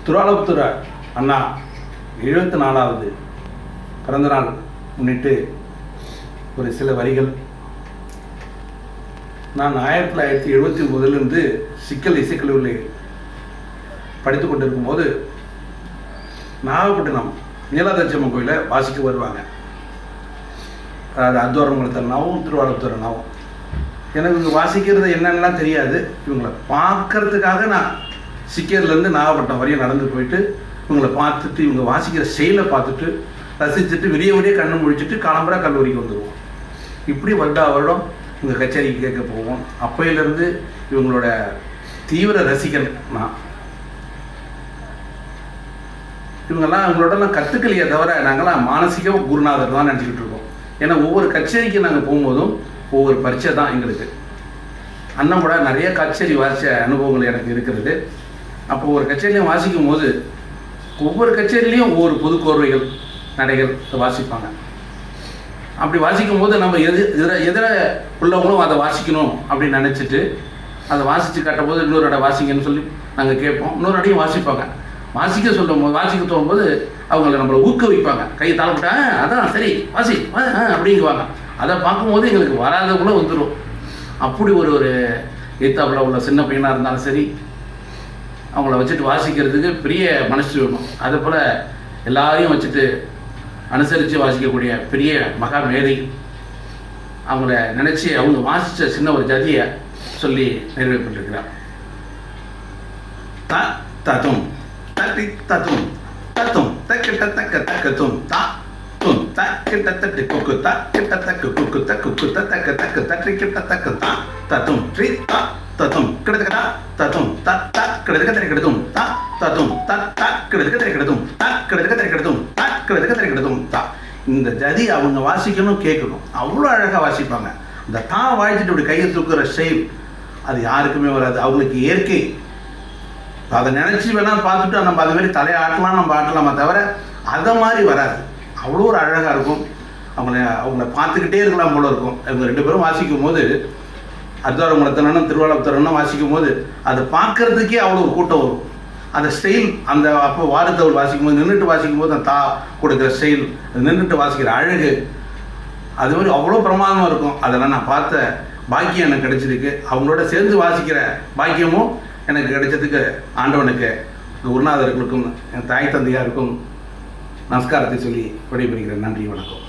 திருவாலப்புத்தூர் அண்ணா 74வது பிறந்தநாள் முன்னிட்டு ஒரு சில வரிகள். நான் 1979 சிக்கல் இசைக்கல்லூரில் படித்து கொண்டிருக்கும் போது நாகப்பட்டினம் நீலாதட்சம்மன் கோயிலில் வாசிக்க வருவாங்க. அதாவது அத்வாரங்குளத்தனாவும் திருவாலப்புத்தூரனாவும். எனக்கு இவங்க வாசிக்கிறது என்னென்னலாம் தெரியாது. இவங்களை பார்க்கறதுக்காக நான் சிக்கேர்லேருந்து நாகப்பட்டினம் வரையும் நடந்து போயிட்டு இவங்களை பார்த்துட்டு இவங்க வாசிக்கிற செயலை பார்த்துட்டு ரசிச்சுட்டு விடிய விடிய கண்ணு முடிச்சுட்டு காலம்பரா கல்லூரிக்கு வந்துடுவோம். இப்படி வருடம் இவங்க கச்சேரிக்கு கேட்க போவோம். அப்பையிலேருந்து இவங்களோட தீவிர ரசிகன் நான். இவங்கெல்லாம் இவங்களோடலாம் கற்றுக்கலையே தவிர நாங்கள்லாம் மானசீக குருநாதர் தான் நினச்சிக்கிட்டு இருக்கோம். ஏன்னா ஒவ்வொரு கச்சேரிக்கு நாங்கள் போகும்போதும் ஒவ்வொரு பரீட்சை தான் எங்களுக்கு. அண்ணன் கூட நிறைய கச்சேரி வாசித்த அனுபவங்கள் எனக்கு இருக்கிறது. அப்போது ஒரு கச்சேரியும் வாசிக்கும் போது ஒவ்வொரு கச்சேரிலையும் ஒவ்வொரு புது கோர்வைகள் நடைகள் வாசிப்பாங்க. அப்படி வாசிக்கும் போது நம்ம எதிர உள்ளவங்களும் அதை வாசிக்கணும் அப்படின்னு நினச்சிட்டு அதை வாசித்து காட்டும்போது இன்னொரு அடை வாசிங்கன்னு சொல்லி நாங்கள் கேட்போம். இன்னொரு அடையும் வாசிப்பாங்க. வாசிக்க சொல்லும் போது வாசிக்க தோணும்போது அவங்கள நம்மளை ஊக்குவிப்பாங்க. கையை தாளப்பட்டா அதான் சரி வாசி அப்படிங்குவாங்க. அதை பார்க்கும்போது எங்களுக்கு வராதவங்களும் வந்துடும். அப்படி ஒரு ஏத்தாப்பில் உள்ள சின்ன பையனாக இருந்தாலும் சரி அவங்கள வச்சுட்டு வாசிக்கிறதுக்கு பெரிய மனசு வேணும். அதே போல் எல்லாரையும் வச்சுட்டு அனுசரித்து வாசிக்கக்கூடிய பெரிய மகா மேதை. அவங்கள நினச்சி அவங்க வாசித்த சின்ன ஒரு ஜதியை சொல்லி நிறைவேற்றப்பட்டிருக்கிறார். த தத்தும் தட்டி தத்தும் தத்தும் தக்கிட்ட தக்க தக்கத்தும் தா தும் த கிட்ட தட்டு குக்கு த கிட்ட தக்கு குக்கு த குக்கு த தக்க தக்கு தட்டி கிட்ட தக்க தா தத்தும் ட்ரீ தா தத்தும் கிடதுக்கடா தத்தும் த த கிடதுக்க தரை கிடதும் தா தத்தும் த த கிடதுக்க தரை கிடதும் த கிடதுக்க தரை கிடதும் த கிடதுக்க தரை கிடதும் தா. இந்த ஜதி அவங்க வாசிக்கணும் கேட்கணும். அவ்வளோ அழகாக வாசிப்பாங்க. இந்த தா வாழ்த்துட்டு இப்படி கையை தூக்குற செயல் அது யாருக்குமே வராது. அவங்களுக்கு இயற்கை. அதை நினச்சி வேணால் பார்த்துட்டு நம்ம அது மாதிரி தலையை ஆட்டலாம், நம்ம ஆட்டலாமா தவிர அதை மாதிரி வராது. அவ்வளோ ஒரு அழகாக இருக்கும். அவங்கள பார்த்துக்கிட்டே இருக்கலாம் போல இருக்கும். இவங்க ரெண்டு பேரும் வாசிக்கும் போது அத்வாரங்குளத்தனும் திருவாலப்புத்தூரனும் வாசிக்கும் போது அதை பார்க்கறதுக்கே அவ்வளோ ஒரு கூட்டம் வரும். அந்த ஸ்டைல் அந்த அப்போ வாரத்தவள் வாசிக்கும் போது நின்றுட்டு வாசிக்கும் போது அந்த தா கொடுக்குற ஸ்டைல் நின்றுட்டு வாசிக்கிற அழகு அது மாதிரி அவ்வளோ பிரமாதமாக இருக்கும். அதெல்லாம் நான் பார்த்த பாக்கியம் எனக்கு கிடைச்சிருக்கு. அவங்களோட சேர்ந்து வாசிக்கிற பாக்கியமும் எனக்கு கிடைச்சதுக்கு ஆண்டவனுக்கு குருநாதர்களுக்கும் என் தாய் தந்தையாருக்கும் நமஸ்காரத்தை சொல்லி விடைபெறுகிறேன். நன்றி, வணக்கம்.